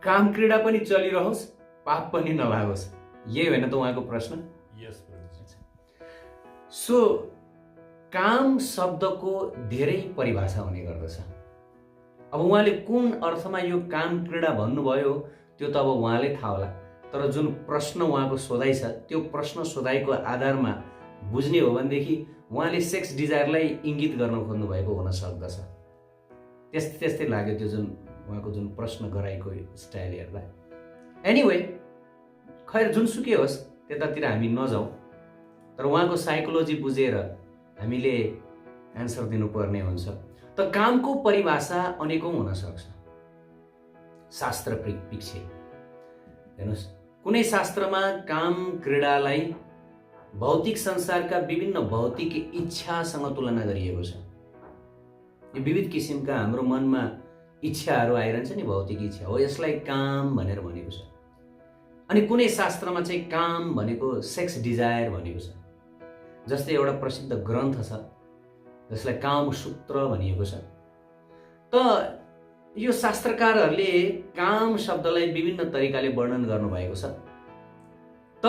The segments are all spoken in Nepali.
काम क्रीडा पनि चलिरहोस्, पाप पनि नलागोस्, यही होइन त उहाँको प्रश्न? यस। सो काम शब्दको धेरै परिभाषा हुने गर्दछ। अब उहाँले कुन अर्थमा यो काम क्रीडा भन्नुभयो त्यो त अब उहाँले थाहा होला, तर जुन प्रश्न उहाँको सोधाइ छ त्यो प्रश्न सोधाइको आधारमा बुझ्ने हो भनेदेखि उहाँले सेक्स डिजायरलाई इङ्गित गर्न खोज्नु भएको हुन सक्दछ। त्यस्तै लाग्यो त्यो जुन उहाँको जुन प्रश्न गराएको स्टाइल हेर्दा। एनिवे, खैर जुनसुकै होस्, त्यतातिर हामी नजाउँ, तर उहाँको साइकोलोजी बुझेर हामीले एन्सर दिनुपर्ने हुन्छ। त कामको परिभाषा अनेकौं हुन सक्छ, शास्त्र पिच्छे हेर्नुहोस्। कुनै शास्त्रमा काम क्रीडालाई भौतिक संसारका विभिन्न भौतिक इच्छासँग तुलना गरिएको छ। यो विविध किसिमका हाम्रो मनमा इच्छाहरू आइरहन्छ नि, भौतिक इच्छा हो, यसलाई काम भनेर भनेको छ। अनि कुनै शास्त्रमा चाहिँ काम भनेको सेक्स डिजायर भनेको छ। जस्तै एउटा प्रसिद्ध ग्रन्थ छ जसलाई कामसूत्र भनिएको छ। त यो शास्त्रकारहरूले काम शब्दलाई विभिन्न तरिकाले वर्णन गर्नुभएको छ। त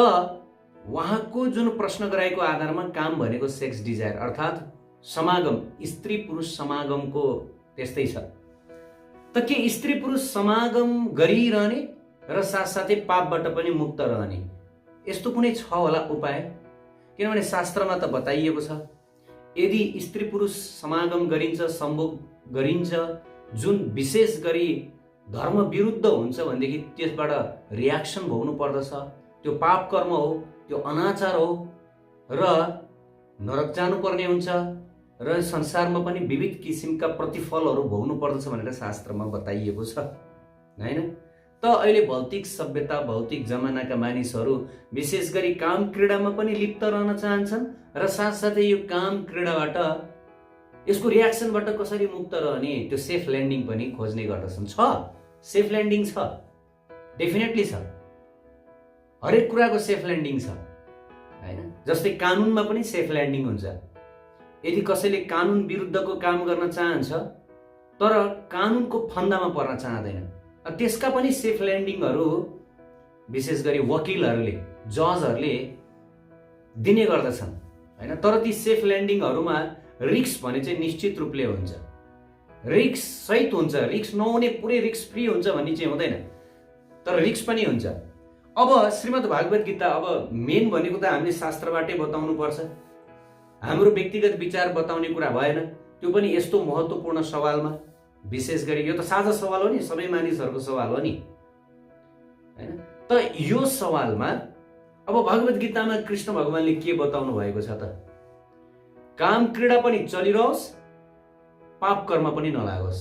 उहाँको जुन प्रश्न गराएको आधारमा काम भनेको सेक्स डिजायर अर्थात् समागम, स्त्री पुरुष समागमको त्यस्तै छ। त के स्त्री पुरुष समागम गरिरहने र साथसाथै पापबाट पनि मुक्त रहने यस्तो कुनै छ होला उपाय? किनभने शास्त्रमा त बताइएको छ यदि स्त्री पुरुष समागम गरिन्छ, सम्भोग गरिन्छ, जुन विशेष गरी धर्म विरुद्ध हुन्छ भनेदेखि त्यसबाट रियाक्सन भोग्नु पर्दछ, त्यो पाप कर्म हो, त्यो अनाचार हो र नरक जानुपर्ने हुन्छ र संसारमा पनि विविध किसिमका प्रतिफलहरू भोग्नु पर्दछ भनेर शास्त्रमा बताइएको छ, हैन? त अहिले भौतिक सभ्यता, भौतिक जमानाका मानिसहरू विशेष गरी काम क्रीडामा पनि लिप्त रहन चाहन्छन् र साथसाथै यो काम क्रीडाबाट, यसको रियाक्सनबाट कसरी मुक्त रहने त्यो सेफ ल्यान्डिङ पनि खोज्ने गर्दछन्। छ, सेफ ल्यान्डिङ छ, डेफिनेटली छ, हरेक कुराको सेफ ल्यान्डिङ छ, हैन? जस्तै कानुनमा पनि सेफ ल्यान्डिङ हुन्छ। यदि कसैले कानुन विरुद्धको काम गर्न चाहन्छ तर कानुनको फन्दामा पर्न चाहँदैन, त्यसका पनि सेफ ल्यान्डिङहरू विशेष गरी वकिलहरूले, जजहरूले दिने गर्दछन्, हैन? तर ती सेफ ल्यान्डिङहरूमा रिस्क भने चाहिँ निश्चित रूपले हुन्छ, रिस्क सहित हुन्छ। रिस्क नहुने पुरै रिस्क फ्री हुन्छ भन्ने चाहिँ हुँदैन, तर रिस्क पनि हुन्छ। अब श्रीमद् भागवत गीता, अब मेन भनेको त हामीले शास्त्रबाटै बताउनु पर्छ, हाम्रो व्यक्तिगत विचार बताउने कुरा भएन। त्यो पनि यस्तो महत्त्वपूर्ण सवालमा, विशेष गरी यो त साझा सवाल हो नि, सबै मानिसहरूको सवाल हो नि, हैन? त यो सवालमा अब भगवत गीतामा कृष्ण भगवानले के बताउनु भएको छ त? काम क्रीडा पनि चलिरहोस्, पाप कर्म पनि नलागोस्।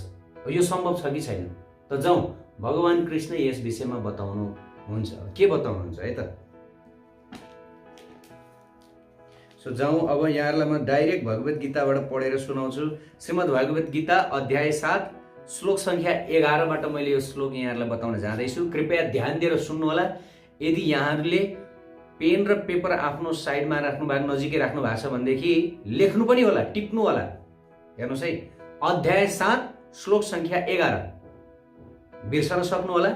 यो सम्भव छ कि छैन? त जाउँ, भगवान कृष्ण यस विषयमा बताउनु हुन्छ, के बताउनुहुन्छ है त? सो जाउँ, अब यहाँहरूलाई म डाइरेक्ट भगवत गीताबाट पढेर सुनाउँछु। श्रीमद् भागवत गीता अध्याय 7 श्लोक संख्या 11बाट मैले यो श्लोक यहाँहरूलाई बताउन जाँदैछु। कृपया ध्यान दिएर सुन्नुहोला। यदि यहाँहरूले पेन र पेपर आफ्नो साइडमा राख्नु भएको, नजिकै राख्नु भएको छ भनेदेखि लेख्नु पनि होला, टिप्नु होला। हेर्नुहोस् है, अध्याय 7 श्लोक संख्या 11 बिर्सन सक्नु होला।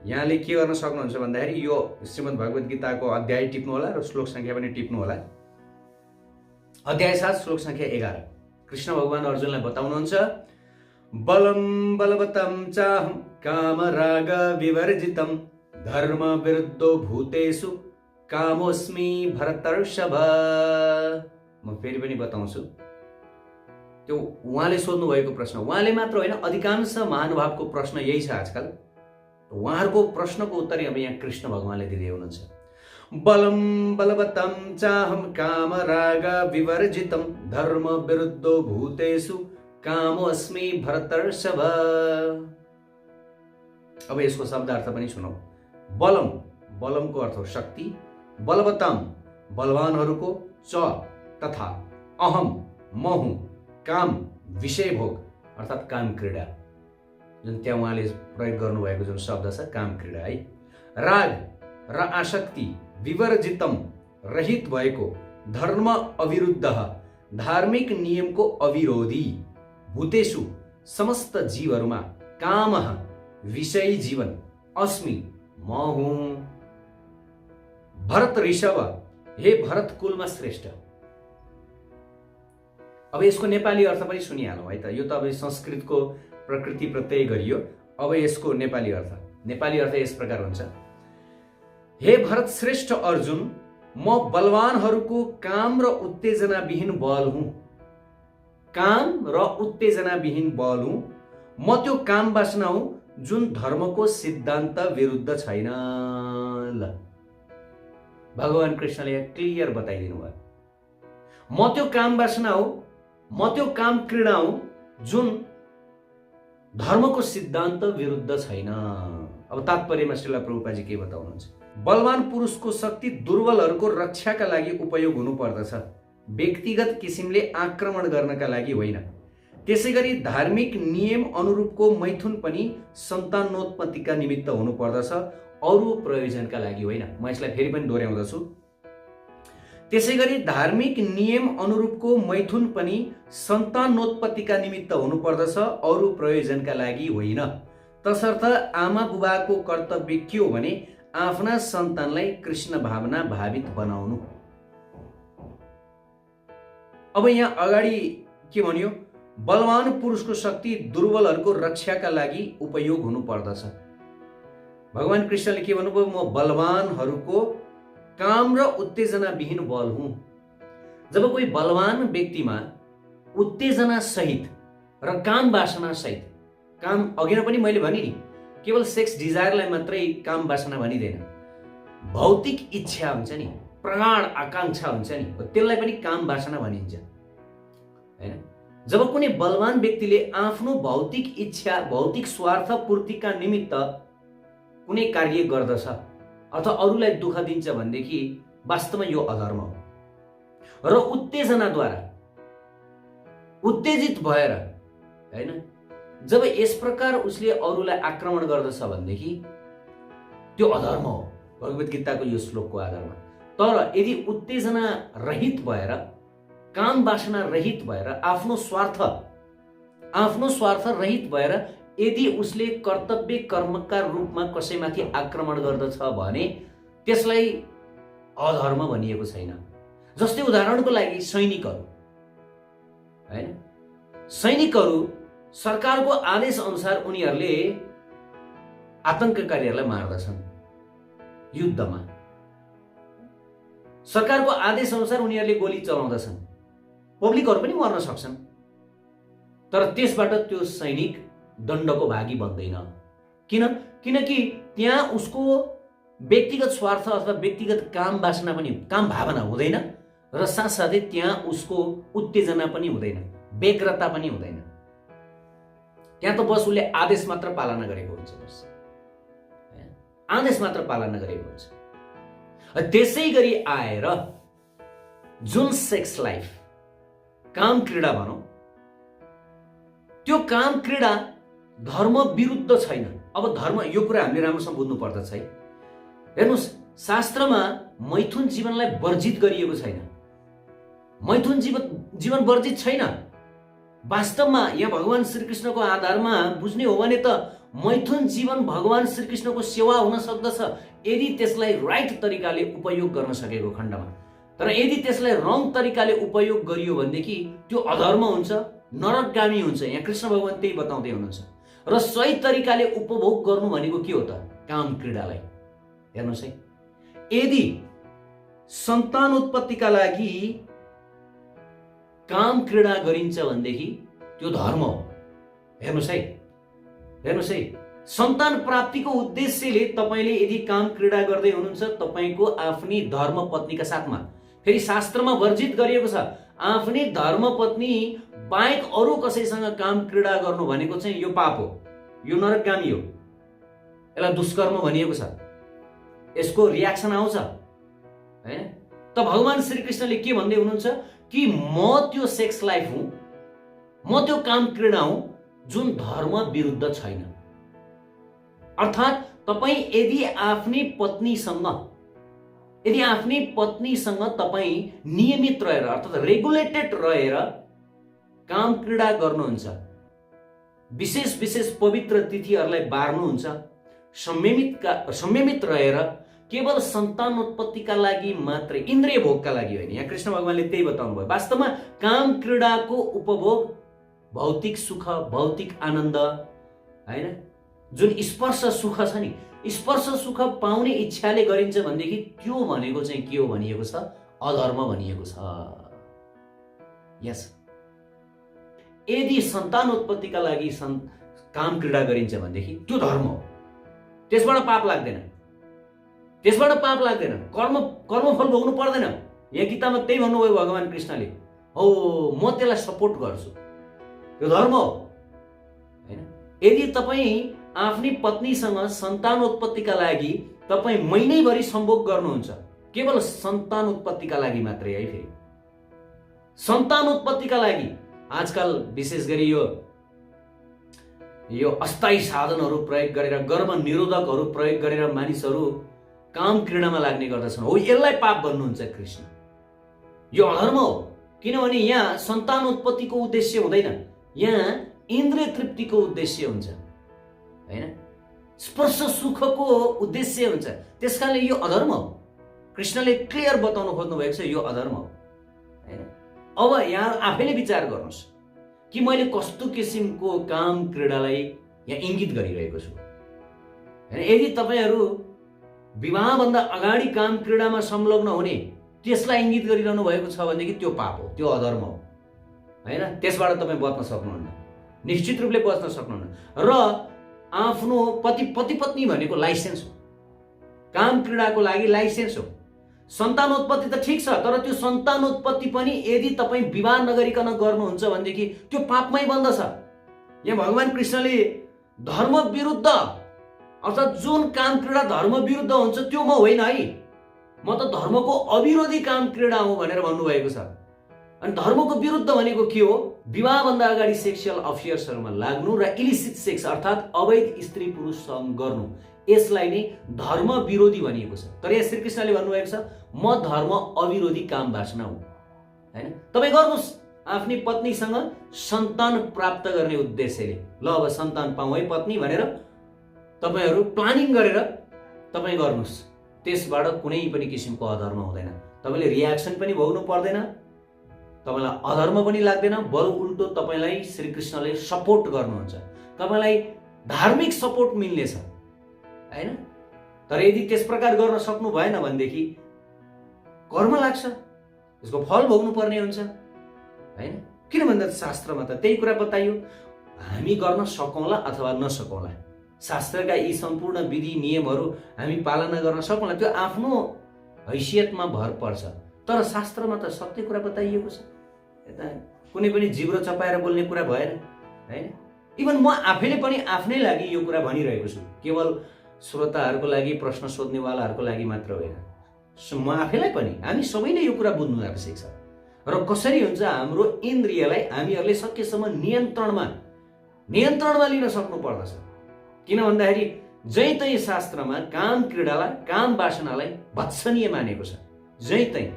यहाँले के गर्न सक्नुहुन्छ भन्दाखेरि यो श्रीमद् भागवत गीताको अध्याय टिप्नु होला र श्लोक संख्या पनि टिप्नु होला। अध्याय 7 श्लोक संख्या 11 कृष्ण भगवान अर्जुनलाई बताउनुहुन्छ, बलम बलवतम चाहम काम राग विवर्जितम धर्म विरुद्धो भूतेषु कामोस्मि भरतर्षभ। म फेरि पनि बताउँछु, त्यो उहाँले सोध्नु भएको प्रश्न, उहाँले मात्र होइन, अधिकांश महानुभावको प्रश्न यही छ आजकल। उहाँहरूको प्रश्नको उत्तर अब यहाँ कृष्ण भगवानले दिँदै हुनुहुन्छ। बलम बलवतम चाहम काम राग विवर्जितम धर्म विरुद्धो भूतेषु कामोस्मि भरतर्षभ। अब यसको शब्दार्थ पनि सुनौ। बलम, बलमको अर्थ हो शक्ति, बलवतम बलवानहरूको, च तथा अहम म हुँ, काम विषय भोग अर्थात् काम क्रीडा, जुन त्यहाँ उहाँले प्रयोग गर्नुभएको जुन शब्द छ काम क्रीडा है। राग र आसक्ति विवर्जितम रहित भएको, धर्म अविरुद्ध धार्मिक नियमको अविरोधी, भूतेषु समस्त जीवहरूमा, काम विषयी जीवन अस्मि म हुँ। भरत ऋषभ हे भरत कुलमा श्रेष्ठ। अब यसको नेपाली अर्थ पनि सुनिहालौँ है त। यो त अब संस्कृतको प्रकृति प्रत्यय गरियो। अब यसको नेपाली अर्थ यस प्रकार हुन्छ। हे भरत श्रेष्ठ अर्जुन, म बलवानहरूको काम र उत्तेजना विहीन बल हुँ। काम र उत्तेजना विहीन बल हुँ। म त्यो काम वासना हुँ जुन धर्मको सिद्धान्त विरुद्ध छैन। ल, भगवान कृष्णले क्लियर बताइदिनु भयो। म त्यो काम वासना हो, म त्यो काम क्रीडा हुँ जुन धर्मको सिद्धान्त विरुद्ध छैन। अब तात्पर्यमा श्रील प्रभुपादजी के बताउनुहुन्छ? बलवान पुरुषको शक्ति दुर्बलहरूको रक्षाका लागि उपयोग हुनुपर्दछ, व्यक्तिगत किसिमले आक्रमण गर्नका लागि होइन। त्यसैगरी धार्मिक नियम अनुरूपको मैथुन पनि सन्तानोत्पत्तिका निमित्त हुनुपर्दछ, अरू प्रयोजनका लागि होइन। म यसलाई फेरि पनि दोहोऱ्याउँदछु। त्यसैगरी धार्मिक नियम अनुरूपको मैथुन पनि सन्तानोत्पत्तिका निमित्त हुनुपर्दछ, अरू प्रयोजनका लागि होइन। तसर्थ आमा बुबाको कर्तव्य के हो भने आफ्ना सन्तानलाई कृष्ण भावना भावित बनाउनु। अब यहाँ अगाडि के भन्यो? बलवान पुरुषको शक्ति दुर्बलहरूको रक्षाका लागि उपयोग हुनुपर्दछ। भगवान कृष्णले के भन्नुभयो? म बलवानहरूको काम र उत्तेजना विहीन बल हुँ। जब कोही बलवान व्यक्तिमा उत्तेजना सहित र काम वासना सहित, काम अघि नै पनि मैले भने नि, केवल सेक्स डिजायरलाई मात्रै काम वासना भनिँदैन। भौतिक इच्छा हुन्छ नि, प्रगाढ आकांक्षा हुन्छ नि, त्यसलाई पनि काम वासना भनिन्छ हैन। जब कुनै बलवान व्यक्तिले आफ्नो भौतिक इच्छा, भौतिक स्वार्थ पूर्तिका निमित्त कुनै कार्य गर्दछ अथवा अरूलाई दुःख दिन्छ भनेदेखि वास्तवमा यो अधर्म हो। र उत्तेजनाद्वारा उत्तेजित भएर हैन, जब यस प्रकार उसले अरूलाई आक्रमण गर्दछ भनेदेखि त्यो अधर्म हो भगवत गीताको यो श्लोकको आधारमा। तर यदि उत्तेजना रहित भएर, काम वासना रहित भएर, आफ्नो स्वार्थ रहित भएर यदि उसले कर्तव्य कर्मका रूपमा कसैमाथि आक्रमण गर्दछ भने त्यसलाई अधर्म भनिएको छैन। जस्तै उदाहरणको लागि सैनिकहरू हैन, सैनिकहरू सरकारको आदेश अनुसार उनीहरूले आतंककारीहरूलाई मार्दछन् युद्धमा। सरकारको आदेश अनुसार उनीहरूले गोली चलाउँदछन्, पब्लिकहरू पनि मर्न सक्छन्। तर त्यसबाट त्यो सैनिक दण्डको भागी बन्दैन। किनकि त्यहाँ उसको व्यक्तिगत स्वार्थ अथवा व्यक्तिगत काम वासना पनि, काम भावना हुँदैन र साथसाथै त्यहाँ उसको उत्तेजना पनि हुँदैन, व्यग्रता पनि हुँदैन। त्यहाँ त बस उसले आदेश मात्र पालना गरेको हुन्छ, बस आदेश मात्र पालना गरेको हुन्छ। त्यसै गरी आएर जुन सेक्स लाइफ, काम क्रीडा भनौँ, त्यो काम क्रीडा धर्म विरुद्ध छैन। अब धर्म, यो कुरा हामीले राम्रोसँग बुझ्नु पर्दछ है। हेर्नुहोस्, शास्त्रमा मैथुन जीवनलाई वर्जित गरिएको छैन। मैथुन जीवन वर्जित छैन। वास्तवमा यहाँ भगवान श्रीकृष्णको आधारमा बुझ्ने हो भने त मैथुन जीवन भगवान श्रीकृष्णको सेवा हुन सक्दछ यदि त्यसलाई राइट तरिकाले उपयोग गर्न सकेको खण्डमा। तर यदि त्यसलाई रङ तरिकाले उपयोग गरियो भनेदेखि त्यो अधर्म हुन्छ, नरकगामी हुन्छ। यहाँ कृष्ण भगवान त्यही बताउँदै हुनुहुन्छ। र सही तरिकाले उपभोग गर्नु भनेको के हो त? काम क्रीडालाई। हेर्नुहोस् है, यदि सन्तान उत्पत्तिका लागि काम क्रीडा गरिन्छ भनेदेखि त्यो धर्म हो। हेर्नुहोस् है, सन्तान प्राप्तिको उद्देश्यले तपाईले यदि काम क्रीडा गर्दै हुनुहुन्छ, तपाईको आफ्नी धर्मपत्नीका साथमा, फेरि शास्त्रमा वर्जित गरिएको छ, आफ्नै धर्मपत्नी बाहेक अरू कसैसँग काम क्रीडा गर्नु भनेको चाहिँ यो पाप हो, यो नरकगामी हो, यसलाई दुष्कर्म भनिएको छ। यसको रियाक्सन आउँछ हैन। त भगवान श्रीकृष्णले के भन्दै हुनुहुन्छ कि म त्यो सेक्स लाइफ हुँ, म त्यो काम क्रीडा हुँ जुन धर्म विरुद्ध छैन। अर्थात् तपाई यदि आफ्नै पत्नीसँग तपाई नियमित रहेर, अर्थात् रेगुलेटेड रहेर काम क्रीडा गर्नुहुन्छ विशेष विशेष पवित्र तिथिहरूलाई बार्नुहुन्छ, संयमित रहेर केवल सन्तानोत्पत्तिका लागि मात्रै, इन्द्रिय भोगका लागि होइन। यहाँ कृष्ण भगवानले त्यही बताउनु भयो। वास्तवमा काम क्रीडाको उपभोग भौतिक सुख, भौतिक आनन्द होइन, जुन स्पर्श सुख छ नि, स्पर्श सुख पाउने इच्छाले गरिन्छ भनेदेखि त्यो भनेको चाहिँ के हो भनिएको छ? अधर्म भनिएको छ। यस, यदि सन्तानोत्पत्तिका लागि काम क्रीडा गरिन्छ भनेदेखि त्यो धर्म हो, त्यसबाट पाप लाग्दैन, त्यसबाट पाप लाग्दैन, कर्मफल भोग्नु पर्दैन। यहाँ किताबमा त्यही भन्नुभयो भगवान कृष्णले। हो, म त्यसलाई सपोर्ट गर्छु, त्यो धर्म हो हैन। यदि तपाईँ आफ्नी पत्नीसँग सन्तानोत्पत्तिका लागि तपाईँ महिनैभरि सम्भोग गर्नुहुन्छ, केवल सन्तानोत्पत्तिका लागि मात्रै है, फेरि सन्तानोत्पत्तिका लागि आजकल विशेष गरी यो अस्थायी साधनहरू प्रयोग गरेर, गर्भ निरोधकहरू प्रयोग गरेर मानिसहरू काम क्रीडामा लाग्ने गर्दछन्। हो, यसलाई पाप भन्नुहुन्छ कृष्ण। यो अधर्म हो, किनभने यहाँ सन्तानोत्पत्तिको उद्देश्य हुँदैन, यहाँ इन्द्रिय तृप्तिको उद्देश्य हुन्छ हैन, स्पर्श सुखको उद्देश्य हुन्छ। त्यसकारणले यो अधर्म हो। कृष्णले क्लियर बताउनु खोज्नु भएको छ, यो अधर्म हो हैन। अब यहाँ आफैले विचार गर्नुहोस् कि मैले कस्तो किसिमको काम क्रीडालाई यहाँ इङ्गित गरिरहेको छु हैन। यदि तपाईँहरू विवाहभन्दा अगाडि काम क्रीडामा संलग्न हुने त्यसलाई इङ्गित गरिरहनु भएको छ भनेदेखि त्यो पाप हो, त्यो अधर्म हो हैन। त्यसबाट तपाईँ बच्न सक्नुहुन्न, निश्चित रूपले बच्न सक्नुहुन्न। र आफ्नो पति पत्नी भनेको लाइसेन्स हो, काम क्रीडाको लागि लाइसेन्स हो। सन्तानोत्पत्ति त ठिक छ, तर त्यो सन्तानोत्पत्ति पनि यदि तपाईँ विवाह नगरिकन गर्नुहुन्छ भनेदेखि त्यो पापमै बन्दछ। यहाँ भगवान कृष्णले धर्म विरुद्ध, अर्थात् जुन काम क्रीडा धर्म विरुद्ध हुन्छ त्यो म होइन है, म त धर्मको अविरोधी काम क्रीडा हो भनेर भन्नुभएको छ। अनि धर्मको विरुद्ध भनेको के हो? विवाहभन्दा अगाडि सेक्सुअल अफेयर्सहरूमा लाग्नु र इलिसिट सेक्स अर्थात् अवैध स्त्री पुरुष सँग गर्नु, यसलाई नै धर्म विरोधी भनिएको छ। तर यहाँ श्रीकृष्णले भन्नुभएको छ, म धर्म अविरोधी काम वासना हुँ हैन। तपाईँ गर्नुहोस् आफ्नी पत्नीसँग सन्तान प्राप्त गर्ने उद्देश्यले, ल अब सन्तान पाऊँ है पत्नी भनेर तपाईँहरू प्लानिङ गरेर तपाईँ गर्नुहोस्, त्यसबाट कुनै पनि किसिमको अधर्म हुँदैन। तपाईँले रियाक्सन पनि भोग्नु पर्दैन, तपाईँलाई अधर्म पनि लाग्दैन, बरु उल्टो तपाईँलाई श्रीकृष्णले सपोर्ट गर्नुहुन्छ, तपाईँलाई धार्मिक सपोर्ट मिल्नेछ हैन। तर यदि त्यस प्रकार गर्न सक्नु भएन भनेदेखि कर्म लाग्छ, यसको फल भोग्नु पर्ने हुन्छ हैन। किन भन्दा शास्त्रमा त त्यही कुरा बताइयो, हामी गर्न सकौँला अथवा नसकौँला, शास्त्रका यी सम्पूर्ण विधि नियमहरू हामी पालना गर्न सकौँला, त्यो आफ्नो हैसियतमा भर पर्छ। तर शास्त्रमा त सत्य कुरा बताइएको छ, यता कुनै पनि जिब्रो चपाएर बोल्ने कुरा भएन हैन। इभन म आफैले पनि आफ्नै लागि यो कुरा भनिरहेको छु, केवल श्रोताहरूको लागि, प्रश्न सोध्नेवालाहरूको लागि मात्र होइन, म आफैलाई पनि, हामी सबैले यो कुरा बुझ्नु आवश्यक छ। र कसरी हुन्छ हाम्रो इन्द्रियलाई हामीहरूले सकेसम्म नियन्त्रणमा लिन सक्नु पर्दछ। किन भन्दाखेरि जहीँ तहीँ शास्त्रमा काम क्रीडालाई, काम वासनालाई भत्सनीय मानेको छ। जहीँ तहीँ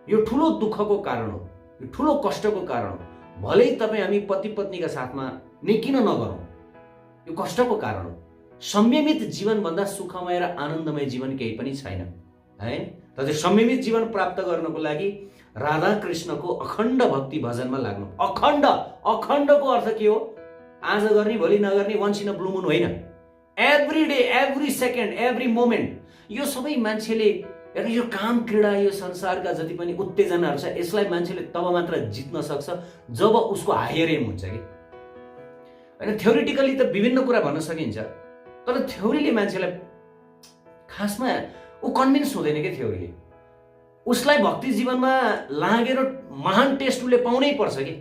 यो ठुलो दुःखको कारण हो, यो ठुलो कष्टको कारण हो। भलै तपाईँ हामी पति पत्नीका साथमा नै किन नगरौँ, यो कष्टको कारण हो। संयमित जीवनभन्दा सुखमय र आनन्दमय जीवन केही पनि छैन है। तर त्यो संयमित जीवन प्राप्त गर्नको लागि राधा कृष्णको अखण्ड भक्ति भजनमा लाग्नु। अखण्डको अर्थ के हो? आज गर्ने भोलि नगर्ने, वन्स इन अ ब्लू मुन होइन, every day, every second, every moment. यो सबै मान्छेले, यो काम क्रीडा, यो संसारका जति पनि उत्तेजनाहरू छ, यसलाई मान्छेले तब मात्र जित्न सक्छ जब उसको हायर एम हुन्छ कि होइन। थ्योरिटिकली त विभिन्न कुरा भन्न सकिन्छ, तर थ्योरीले मान्छेलाई खासमा ऊ कन्भिन्स हुँदैन कि थ्योरीले। उसलाई भक्ति जीवनमा लागेर महान टेस्ट उसले पाउनै पर्छ कि